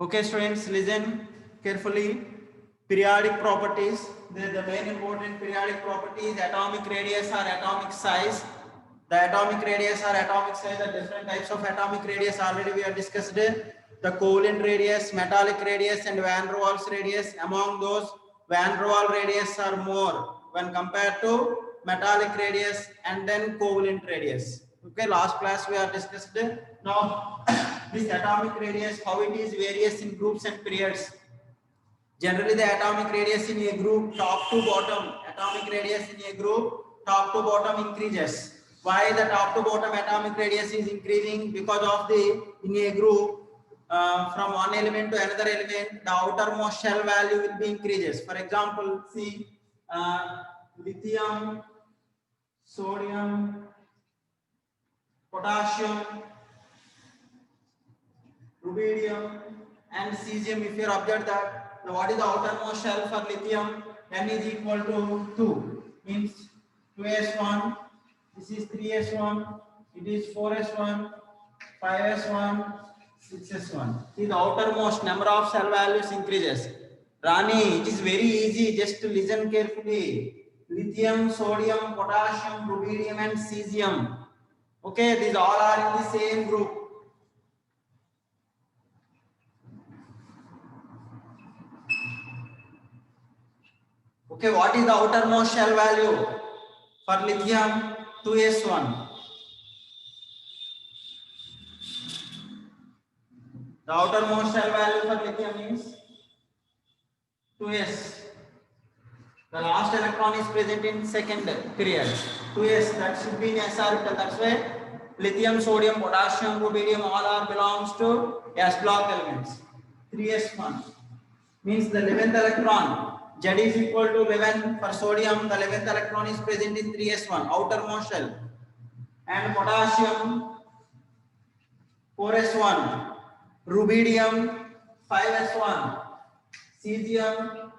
Okay, students, listen carefully. Periodic properties. The main important periodic properties: atomic radius or atomic size. The atomic radius or atomic size. The different types of atomic radius already we have discussed. The Coulomb radius, metallic radius, and Van der Waals radius. Among those, Van der Waals radius are more when compared to metallic radius and then Coulomb radius. Okay, last class we have discussed. Now this atomic radius, how it is various in groups and periods. Generally the atomic radius in a group top to bottom, atomic radius in a group top to bottom increases. Why the top to bottom atomic radius is increasing? Because of the in a group from one element to another element, the outermost shell value will be increases. For example, see lithium, sodium, potassium, rubidium, and cesium. If you observe that, now what is the outermost shell for lithium? N is equal to 2, means 2s1. This is 3s1. It is 4s1, 5s1, 6s1. See, the outermost number of cell values increases. Rani, it is very easy. Just to listen carefully. Lithium, sodium, potassium, rubidium, and cesium. Okay, these all are in the same group. Okay, what is the outermost shell value for lithium? 2s1. The outermost shell value for lithium is 2s. The last electron is present in second period. 2s, that should be in s orbital. That's why lithium, sodium, potassium, rubidium all are belongs to s block elements. 3s1 means the 11th electron. Z is equal to 11 for sodium. The 11th electron is present in 3s1 outermost shell, and potassium 4s1, rubidium 5s1, cesium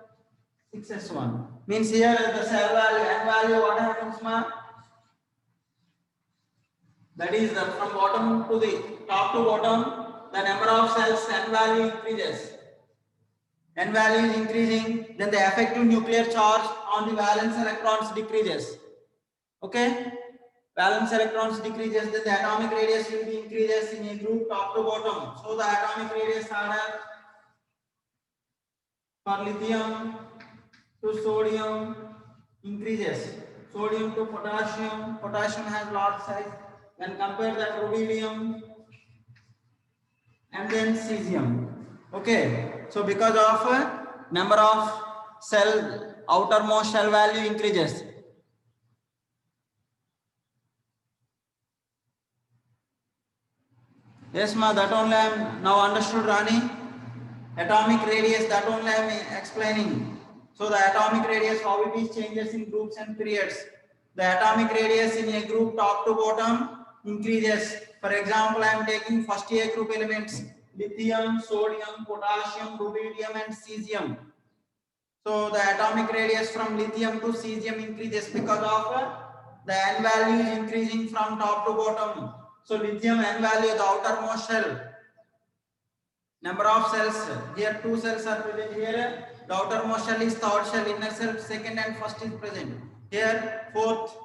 6s1. Means here the cell value n value what happens, ma? That is the from bottom to the top to bottom, the number of cells n value increases. N value is increasing, then the effective nuclear charge on the valence electrons decreases. Okay, valence electrons decreases, then the atomic radius will be increases in a group top to bottom. So the atomic radius order for lithium to sodium increases, sodium to potassium. Potassium has large size. Then compare that rubidium and then cesium. Okay, so because of number of cell outermost shell value increases. Yes, ma, that only I am now understood, Rani. Atomic radius, that only I am explaining. So the atomic radius, how it is changes in groups and periods. The atomic radius in a group top to bottom increases. For example, I am taking first A group elements: lithium, sodium, potassium, rubidium, and cesium. So the atomic radius from lithium to cesium increases because of the n value is increasing from top to bottom. So lithium n value, the outermost shell, number of cells, here two cells are present. Here the outermost shell is third shell, inner cell second and first is present. Here fourth.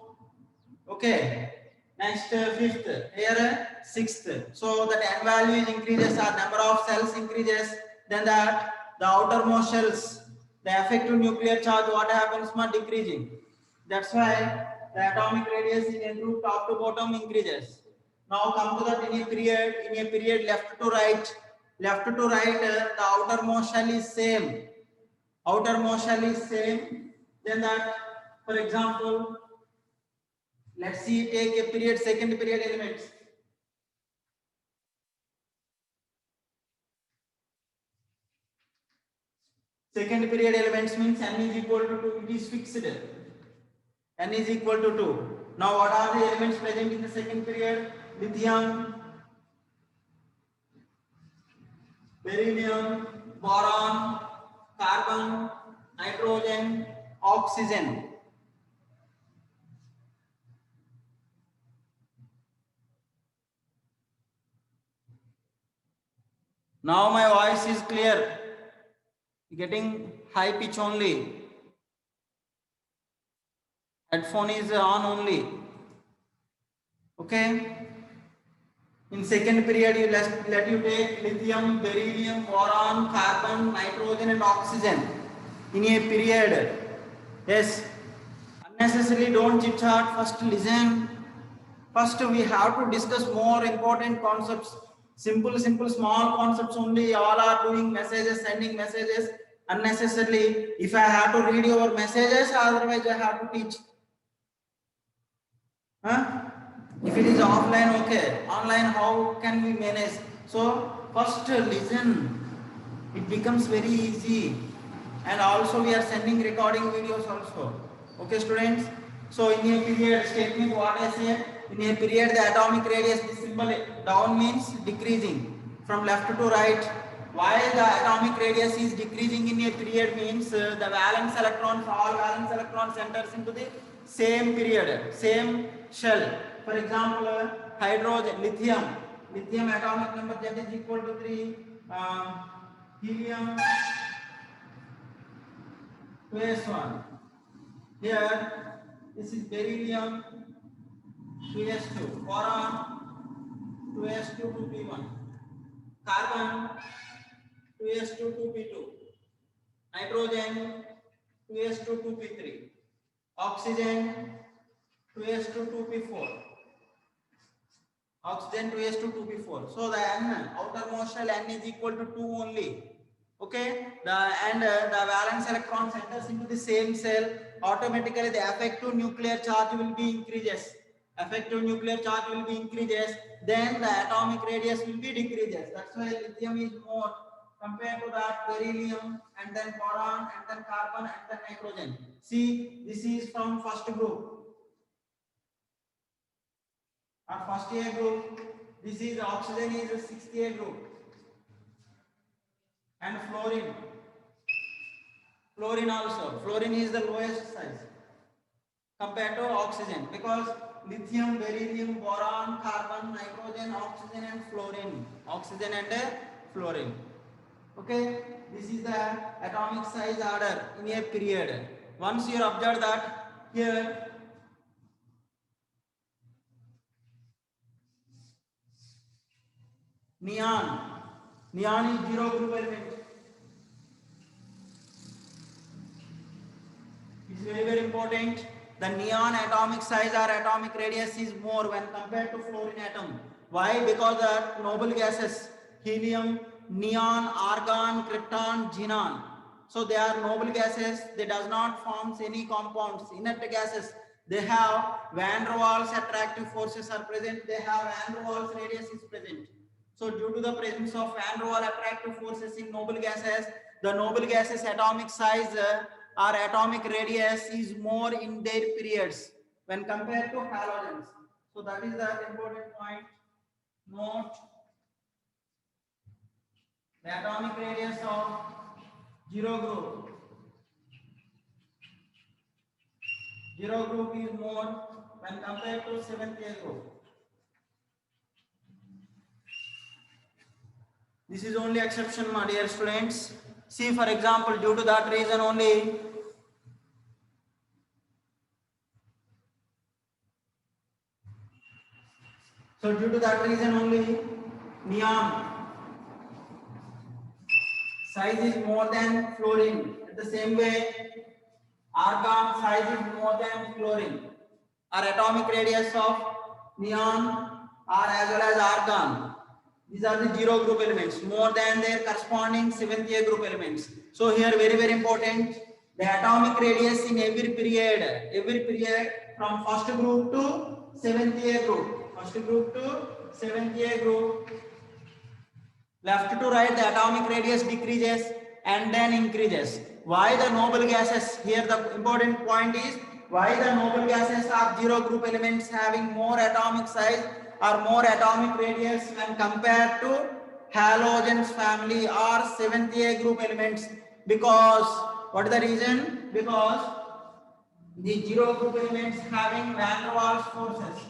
Okay, next fifth, here sixth. So that n value is increases, or number of cells increases, then that the outermost shells, the effective nuclear charge what happens, decreasing. That's why the atomic radius in a group top to bottom increases. Now come to that in a period left to right, the outermost shell is same. Outermost shell is same. Then that, for example, let's see, take a period, second period elements. Second period elements means n is equal to 2, it is fixed. N is equal to 2. Now what are the elements present in the second period? Lithium, beryllium, boron, carbon, nitrogen, oxygen. Now my voice is clear, getting high pitch only, headphone is on only. Okay, in second period you let you take lithium, beryllium, boron, carbon, nitrogen and oxygen in a period. Yes, unnecessarily don't chit chat, first listen. First we have to discuss more important concepts. Simple small concepts only. All are doing messages, sending messages unnecessarily. If I have to read your messages, otherwise I have to teach. Huh? If it is offline, okay. Online, how can we manage? So first listen, it becomes very easy. And also we are sending recording videos also. Okay students, so in a period statement what I said, in a period the atomic radius, this symbol down means decreasing from left to right. Why the atomic radius is decreasing in a period means the valence electrons, all valence electrons enters into the same period, same shell. For example, hydrogen, lithium atomic number Z is equal to 3, helium 2s1. Here, this is beryllium 2s2, boron 2s2 2p1, carbon 2s2 2p2, nitrogen 2s2 2p3, oxygen 2s2 2p4, oxygen 2s2 2p4. So the N, outermost shell N is equal to 2 only. Okay, the valence electrons enters into the same cell. Automatically the effective nuclear charge will be increases. Effective nuclear charge will be increases. Then the atomic radius will be decreases. That's why lithium is more compared to that beryllium and then boron and then carbon and then nitrogen. See, this is from first group. Our first year group. This is oxygen is a 6th year group. And fluorine. Fluorine also. Fluorine is the lowest size compared to oxygen because lithium, beryllium, boron, carbon, nitrogen, oxygen and fluorine. Oxygen and fluorine. Okay, this is the atomic size order in a period. Once you observe that here neon is 0 group element. It's very important. The neon atomic size or atomic radius is more when compared to fluorine atom. Why? Because the noble gases helium, neon, argon, krypton, xenon. So they are noble gases. They does not form any compounds. Inert gases. They have van der Waals attractive forces are present. They have van der Waals radius is present. So due to the presence of van der Waals attractive forces in noble gases, the noble gases atomic size or atomic radius is more in their periods when compared to halogens. So that is the important point. Note the atomic radius of 0 group. 0 group is more when compared to 7th year group. This is only exception, my dear students. See, for example, due to that reason only, neon size is more than fluorine. At the same way, argon size is more than fluorine. Our atomic radius of neon are as well as argon. These are the 0 group elements more than their corresponding 7th year group elements. So here very important, the atomic radius in every period from first group to 7th year group. First group to 7th year group. Left to right the atomic radius decreases and then increases. Why the noble gases? Here the important point is why the noble gases are 0 group elements having more atomic size or more atomic radius when compared to halogens family or 7th year group elements. Because what is the reason? Because the 0 group elements having van der Waals forces.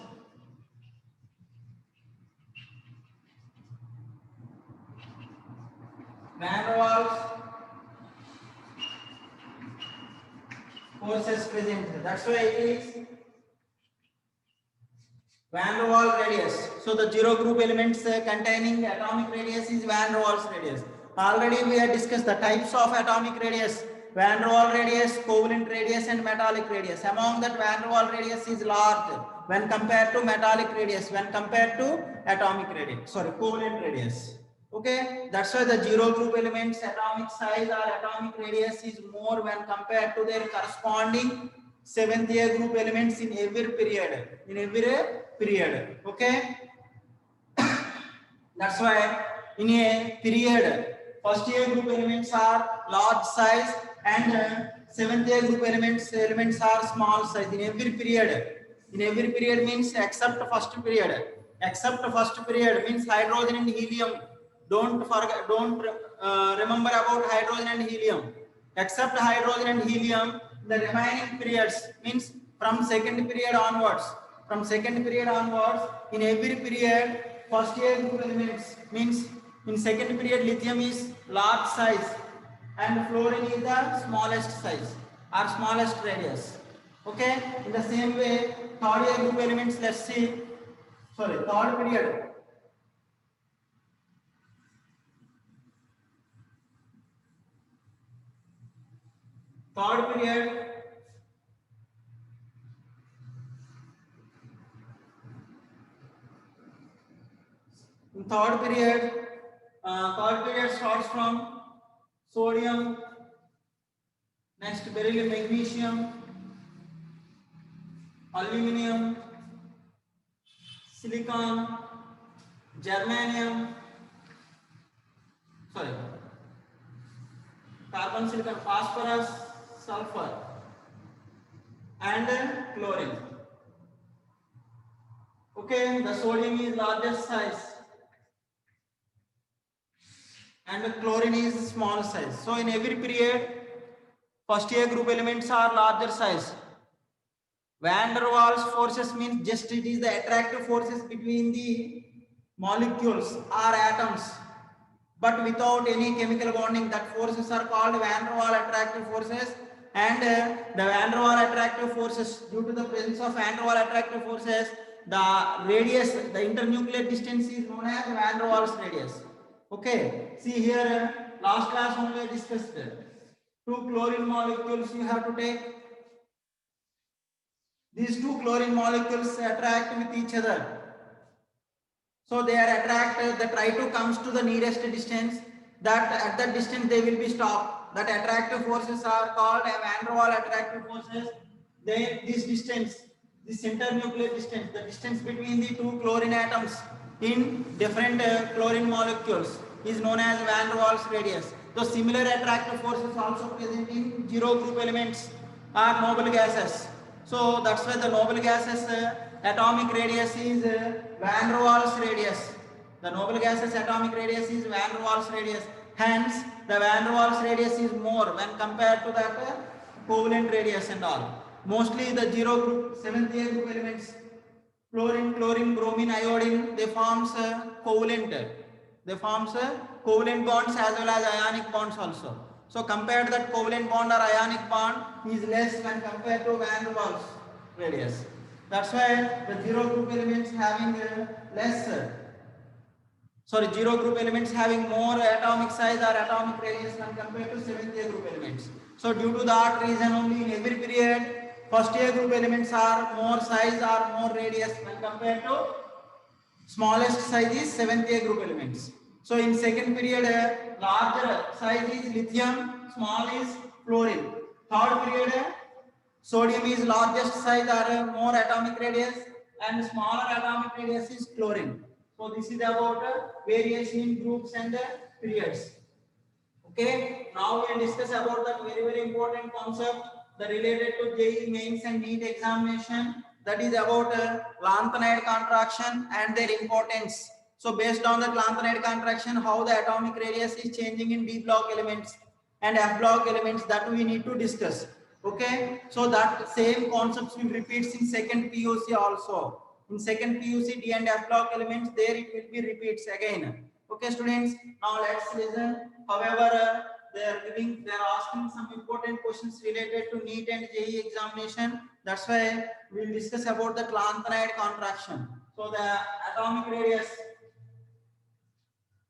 van der Waals forces present. That's why it is van der Waals radius. So the zero group elements containing atomic radius is van der Waals radius. Already we have discussed the types of atomic radius: van der Waals radius, covalent radius, and metallic radius. Among that, van der Waals radius is large when compared to metallic radius, when compared to atomic radius. Sorry, covalent radius. Okay, that's why the zero group elements atomic size or atomic radius is more when compared to their corresponding seventh year group elements in every period. In every period. Okay, that's why in a period, first year group elements are large size and seventh year group elements are small size in every period. In every period means except first period. Except first period means hydrogen and helium. Don't forget, don't remember about hydrogen and helium. Except hydrogen and helium, the remaining periods means from second period onwards. From second period onwards, in every period, first year group elements means in second period lithium is large size and fluorine is the smallest size or smallest radius. Okay, in the same way, third year group elements, let's see. Sorry, third period. Third period. In third period starts from sodium, next beryllium, magnesium, aluminum, silicon, germanium, sorry, carbon, silicon, phosphorus, sulfur, and chlorine. Okay, the sodium is largest size and the chlorine is small size. So in every period, first year group elements are larger size. Van der Waals forces means just it is the attractive forces between the molecules or atoms, but without any chemical bonding. That forces are called van der Waals attractive forces. And the van der Waals attractive forces, due to the presence of van der Waals attractive forces, the radius, the internuclear distance is known as van der Waals radius. Okay, see here, last class only I discussed. Two chlorine molecules you have to take. These two chlorine molecules attract with each other. So they are attracted, they try to comes to the nearest distance, that at that distance they will be stopped. That attractive forces are called van der Waals attractive forces. Then this distance, this internuclear distance, the distance between the two chlorine atoms in different chlorine molecules is known as van der Waals radius. So similar attractive forces also present in zero group elements or noble gases. So that's why the noble gases atomic radius is van der Waals radius. The noble gases atomic radius is van der Waals radius. Hence, the van der Waals radius is more when compared to that covalent radius and all. Mostly the zero group, seventh year group elements, fluorine, chlorine, bromine, iodine, they forms covalent. They forms covalent bonds as well as ionic bonds also. So compared that covalent bond or ionic bond is less when compared to van der Waals radius. That's why the zero group elements having zero group elements having more atomic size or atomic radius when compared to seventh year group elements. So due to that reason only in every period, first year group elements are more size or more radius when compared to smallest size is seventh year group elements. So in second period, larger size is lithium, small is fluorine. Third period, sodium is largest size or more atomic radius and smaller atomic radius is chlorine. So this is about variation in groups and periods. Okay, now we will discuss about that very important concept that related to JEE mains and NEET examination, that is about lanthanide contraction and their importance. So based on the lanthanide contraction, how the atomic radius is changing in D block elements and F block elements, that we need to discuss. Okay, so that same concepts will repeats in second PUC also. In second PUC D and F block elements, there it will be repeats again. Okay, students. Now let's listen. However, they are asking some important questions related to NEET and JEE examination. That's why we'll discuss about the lanthanide contraction. So the atomic radius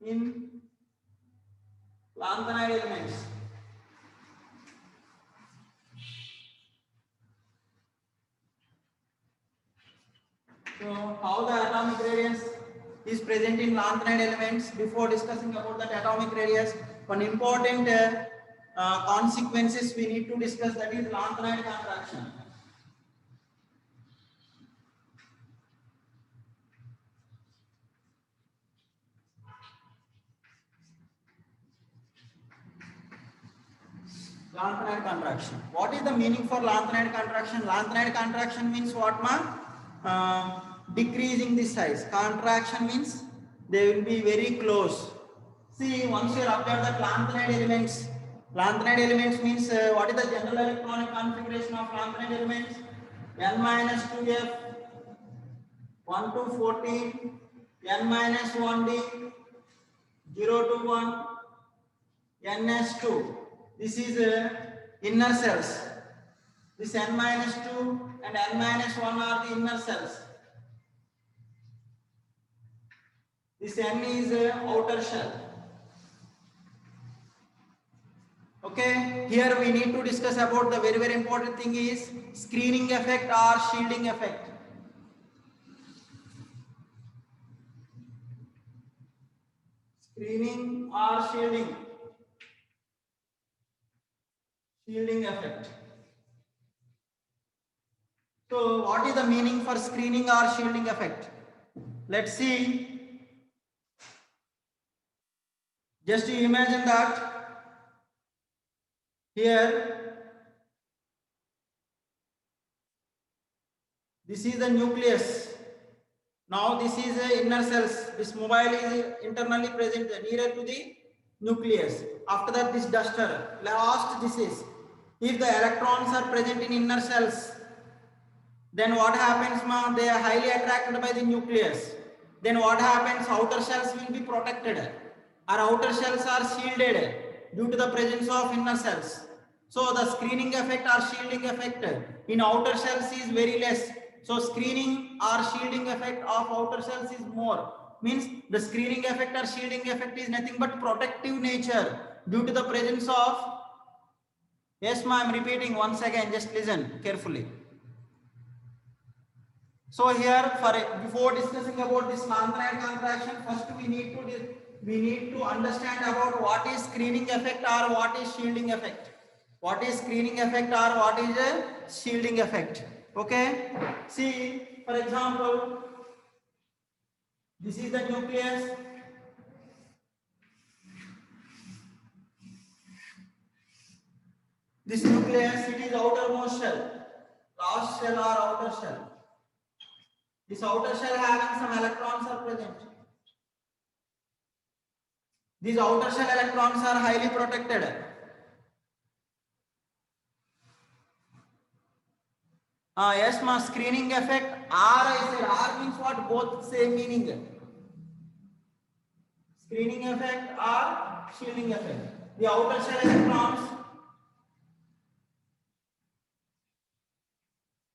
in lanthanide elements. So how the atomic radius is present in lanthanide elements. Before discussing about that atomic radius, one important consequences we need to discuss, that is lanthanide contraction. Lanthanide contraction. What is the meaning for lanthanide contraction? Lanthanide contraction means what, ma? Decreasing the size. Contraction means they will be very close. See, once you observe that lanthanide elements means what is the general electronic configuration of lanthanide elements? N minus 2f, 1 to 14, N minus 1d, 0 to 1, NS2. This is inner cells. This N minus 2 and N minus 1 are the inner cells. This N is outer shell. Okay, here we need to discuss about the very important thing is screening effect or shielding effect. Screening or shielding. Shielding effect. So what is the meaning for screening or shielding effect? Let's see. Just you imagine that here this is the nucleus. Now this is the inner cells. This mobile is internally present nearer to the nucleus. After that, this duster. Last, this is. If the electrons are present in inner cells, then what happens, ma? They are highly attracted by the nucleus. Then what happens? Outer cells will be protected. Our outer cells are shielded due to the presence of inner cells. So the screening effect or shielding effect in outer cells is very less. So screening or shielding effect of outer cells is more. Means the screening effect or shielding effect is nothing but protective nature due to the presence of. Yes, ma, I am repeating once again. Just listen carefully. So here, before discussing about this lanthanide contraction, first we need to understand about what is screening effect or what is shielding effect. What is screening effect or what is a shielding effect? Okay. See, for example, this is the nucleus. This nucleus, it is outermost shell, last shell or outer shell. This outer shell having some electrons are present. These outer shell electrons are highly protected. Yes, ma, screening effect. I said R means what? Both same meaning. Screening effect or shielding effect. The outer shell electrons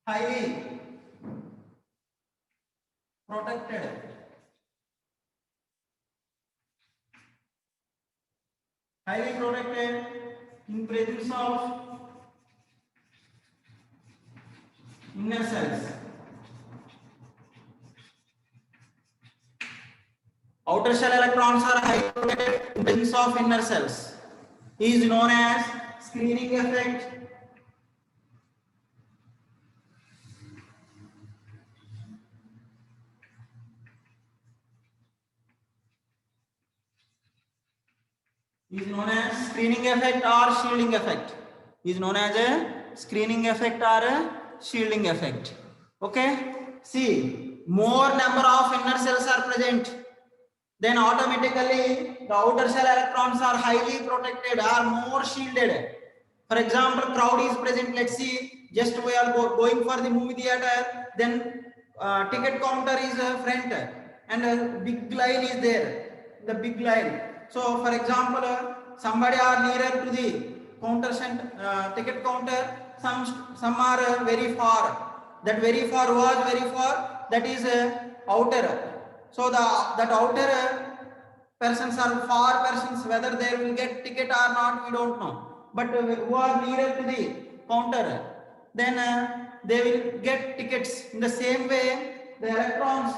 highly protected. Highly protected in presence of inner cells. Outer shell electrons are highly protected in presence of inner cells. Is known as screening effect. Is known as screening effect or shielding effect. Is known as a screening effect or a shielding effect. Okay. See, more number of inner cells are present, then automatically the outer shell electrons are highly protected, are more shielded. For example, crowd is present. Let's see, just we are going for the movie theater, then ticket counter is front and a big line is there. the big line. So for example, somebody are nearer to the counter ticket counter, some are very far. That very far was very far, that is outer. So that outer persons are far persons, whether they will get ticket or not, we don't know. But who are nearer to the counter, then they will get tickets. In the same way, the electrons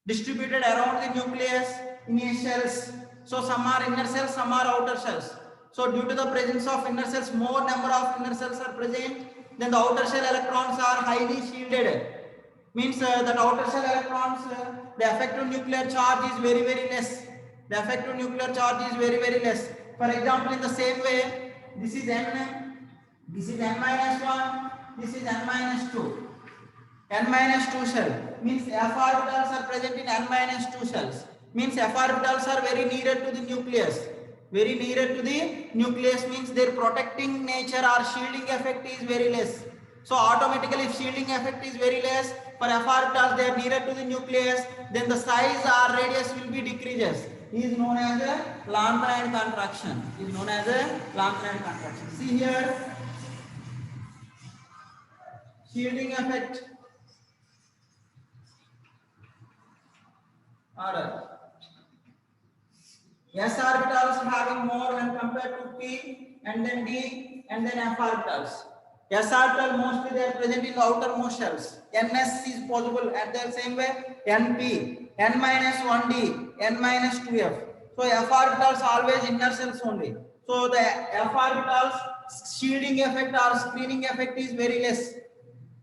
distributed around the nucleus in a shells. So some are inner cells, some are outer cells. So due to the presence of inner cells, more number of inner cells are present, then the outer shell electrons are highly shielded. Means that outer shell electrons, the effective nuclear charge is very less. The effective nuclear charge is very less. For example, in the same way, this is n, this is n minus 1, this is n minus 2. N minus 2 shell means f orbitals are present in n minus 2 shells. Means f orbitals are very nearer to the nucleus. Very nearer to the nucleus means their protecting nature or shielding effect is very less. So automatically if shielding effect is very less, for f orbitals they are nearer to the nucleus, then the size or radius will be decreases. Is known as a Lanthanide contraction. Is known as a Lanthanide contraction. See here, shielding effect. Order. S orbitals having more when compared to p, and then d, and then f orbitals. S orbital mostly they are present in the outermost shells. Ns is possible at the same way. Np, n minus 1d, n minus 2f. So f orbitals always inner cells only. So the f orbitals shielding effect or screening effect is very less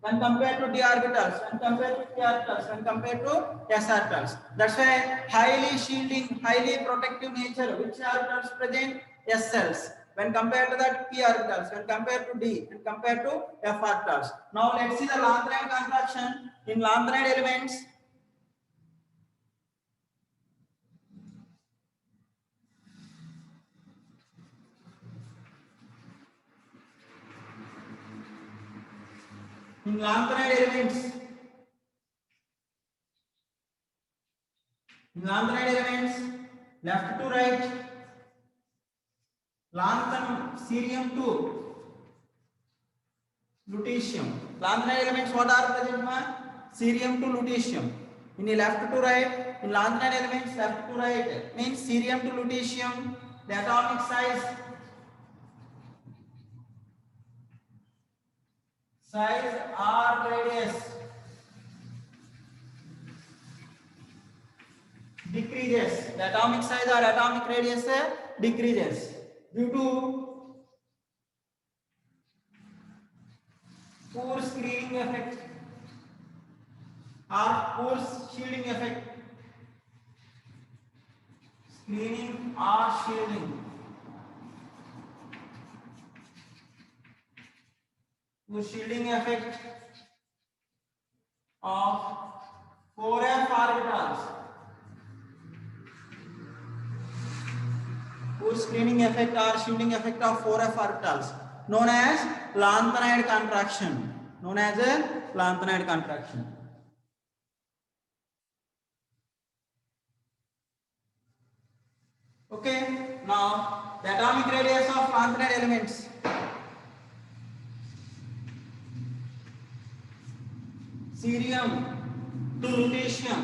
when compared to d orbitals, when compared to p orbitals, when compared to s orbitals. That's why highly shielding, highly protective nature, which orbitals present? S cells. When compared to that, p orbitals. When compared to d, when compared to f orbitals. Now let's see the Lanthanide contraction. In Lanthanide elements, Lanthanide elements, left to right, lanthanum, cerium to lutetium. Lanthanide elements what are present? Cerium to lutetium. In the left to right, in Lanthanide elements left to right means cerium to lutetium, the atomic size or radius decreases. The atomic size or atomic radius decreases due to poor screening effect or poor shielding effect. Screening or shielding. Poor shielding effect of 4f orbitals. Poor screening effect or shielding effect of 4f orbitals, known as Lanthanide contraction. Known as a Lanthanide contraction. Okay, now the atomic radius of Lanthanide elements. Cerium to lutetium.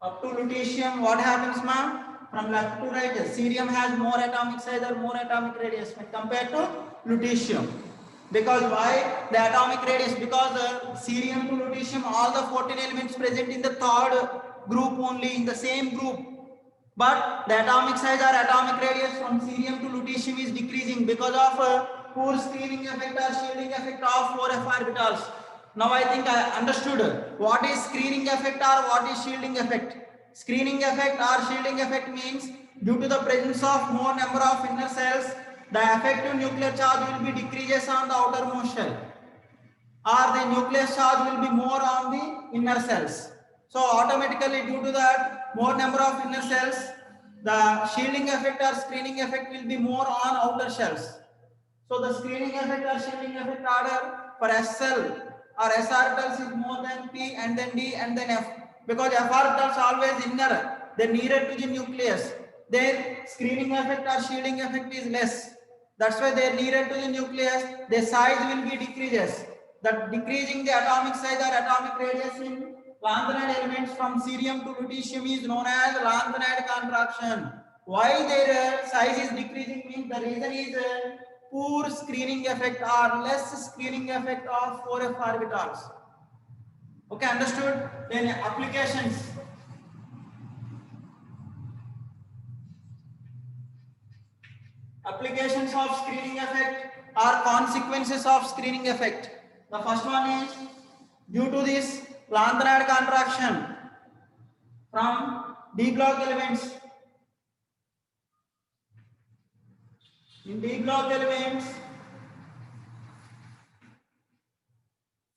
Up to lutetium, what happens, ma'am? From left to right, cerium has more atomic size or more atomic radius when compared to lutetium. Because why? The atomic radius, because cerium to lutetium, all the 14 elements present in the third group only, in the same group. But the atomic size or atomic radius from cerium to lutetium is decreasing because of poor screening effect or shielding effect of 4f orbitals. Now I think I understood what is screening effect or what is shielding effect. Screening effect or shielding effect means due to the presence of more number of inner cells, the effective nuclear charge will be decreases on the outermost shell, or the nuclear charge will be more on the inner cells. So automatically due to that more number of inner cells, the shielding effect or screening effect will be more on outer shells. So the screening effect or shielding effect order for S cell or S orbitals is more than P and then D and then F. because f orbitals always inner, they nearer to the nucleus. Their screening effect or shielding effect is less. That's why they are nearer to the nucleus. Their size will be decreases. That decreasing the atomic size or atomic radius in lanthanide elements from cerium to lutetium is known as lanthanide contraction. Why their size is decreasing means the reason is poor screening effect or less screening effect of 4f orbitals. Okay, understood? Then applications. Applications of screening effect or consequences of screening effect. The first one is due to this lanthanide contraction from d block elements. In d block elements,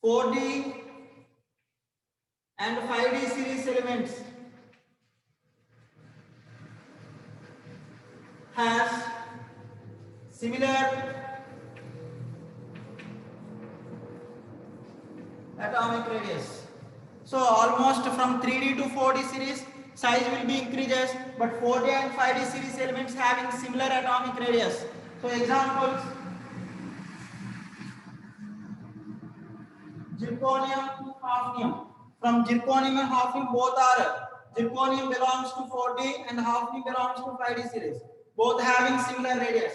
4d and 5d series elements has similar atomic radius. So almost from 3d to 4d series size will be increases, but 4d and 5d series elements having similar atomic radius. So examples: zirconium, hafnium. From zirconium and hafnium, both are, zirconium belongs to 4d and hafnium belongs to 5d series, both having similar radius.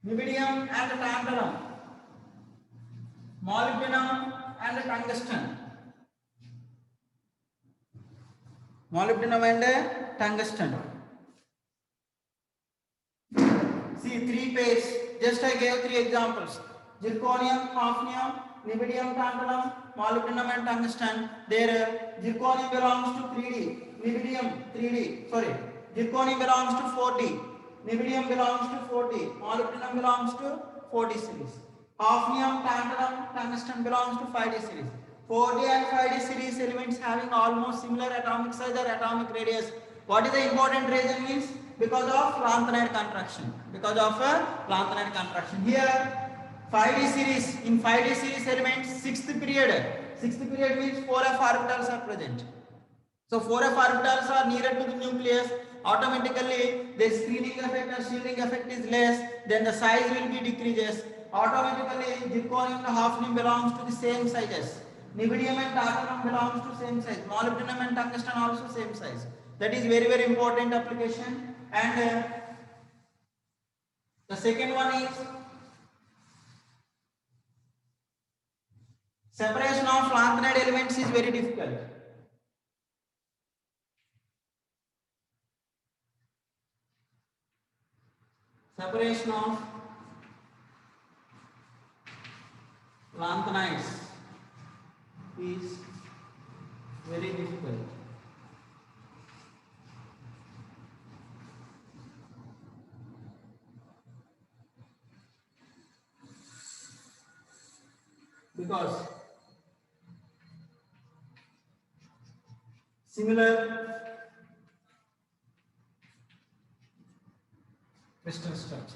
Niobium and tantalum, molybdenum and tungsten. Molybdenum and tungsten. See, 3 pairs. Just I gave 3 examples: zirconium, hafnium, niobium, tantalum, molybdenum and tungsten. Their zirconium belongs to 3d, zirconium belongs to 4d, niobium belongs to 4d, molybdenum belongs to 4d series. Hafnium, tantalum, tungsten belongs to 5d series. 4d and 5d series elements having almost similar atomic size or atomic radius. What is the important reason means? Because of lanthanide contraction. Because of lanthanide contraction. Here, 5d series, in 5d series elements, 6th period. 6th period means 4f orbitals are present. So 4f orbitals are nearer to the nucleus. Automatically, the screening effect or shielding effect is less. Then the size will be decreases. Automatically, zirconium and hafnium belongs to the same sizes. Niobium and tantalum belongs to same size. Molybdenum and tungsten also same size. That is very, very important application. And the second one is separation of lanthanide elements is very difficult. Separation of lanthanides is very difficult. Because similar crystal structure.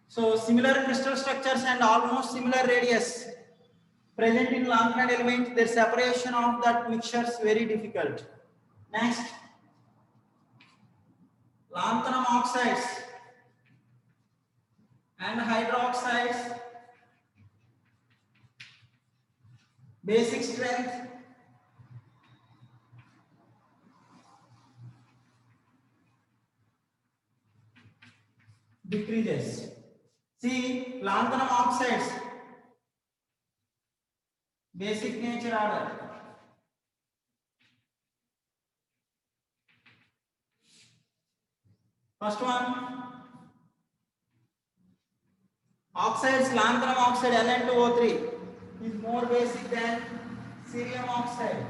So similar crystal structures and almost similar radius present in lanthanide elements, their separation of that mixture is very difficult. Next, lanthanum oxides and hydroxides, basic strength decreases. See, lanthanum oxides, basic nature order. First one, oxides, lanthanum oxide Ln2O3 is more basic than cerium oxide,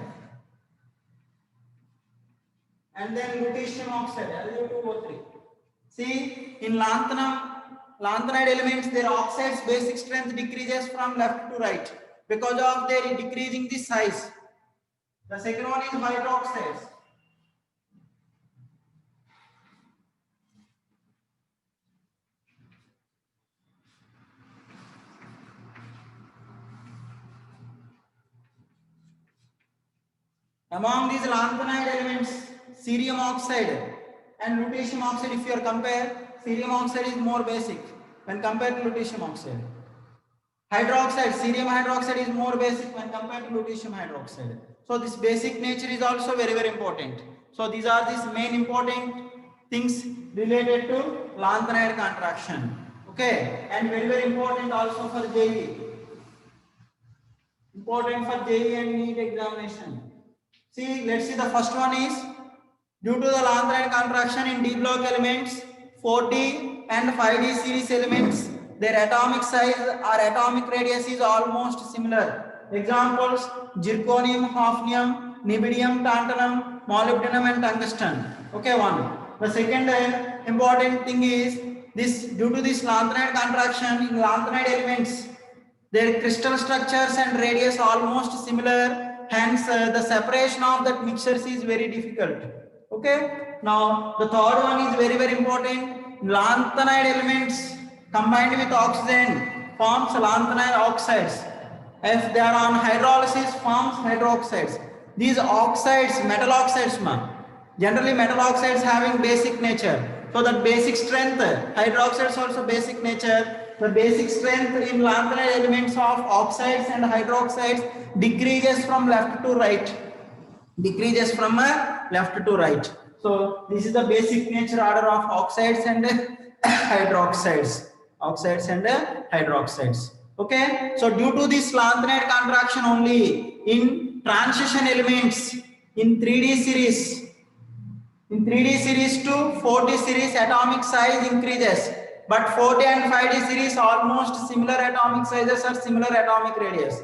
and then lutetium oxide Lu2O3. See, in lanthanide elements, their oxides basic strength decreases from left to right because of their decreasing the size. The second one is hydroxides. Among these lanthanide elements, cerium oxide and lutetium oxide, if you are compare, cerium oxide is more basic when compared to lutetium oxide. Hydroxide, cerium hydroxide is more basic when compared to lutetium hydroxide. So this basic nature is also very important. So these are these main important things related to lanthanide contraction. Okay, and very important also for JEE. Important for JEE and NEET examination. See, let's see the first one is due to the lanthanide contraction in D block elements, 4D and 5D series elements, their atomic size or atomic radius is almost similar. Examples: zirconium, hafnium, niobium, tantalum, molybdenum and tungsten. Okay, one. The second important thing is this: due to this lanthanide contraction in lanthanide elements, their crystal structures and radius almost similar. Hence, the separation of that mixtures is very difficult. Okay. Now, the third one is very important. Lanthanide elements combined with oxygen forms lanthanide oxides. If they are on hydrolysis, forms hydroxides. These oxides, metal oxides, generally metal oxides having basic nature. So that basic strength, hydroxides also basic nature. The basic strength in lanthanide elements of oxides and hydroxides decreases from left to right. Decreases from left to right. So this is the basic nature order of oxides and hydroxides. Oxides and hydroxides. Okay. So due to this lanthanide contraction only in transition elements in 3D series. In 3D series to 4D series, atomic size increases, but 4D and 5D series almost similar atomic sizes or similar atomic radius.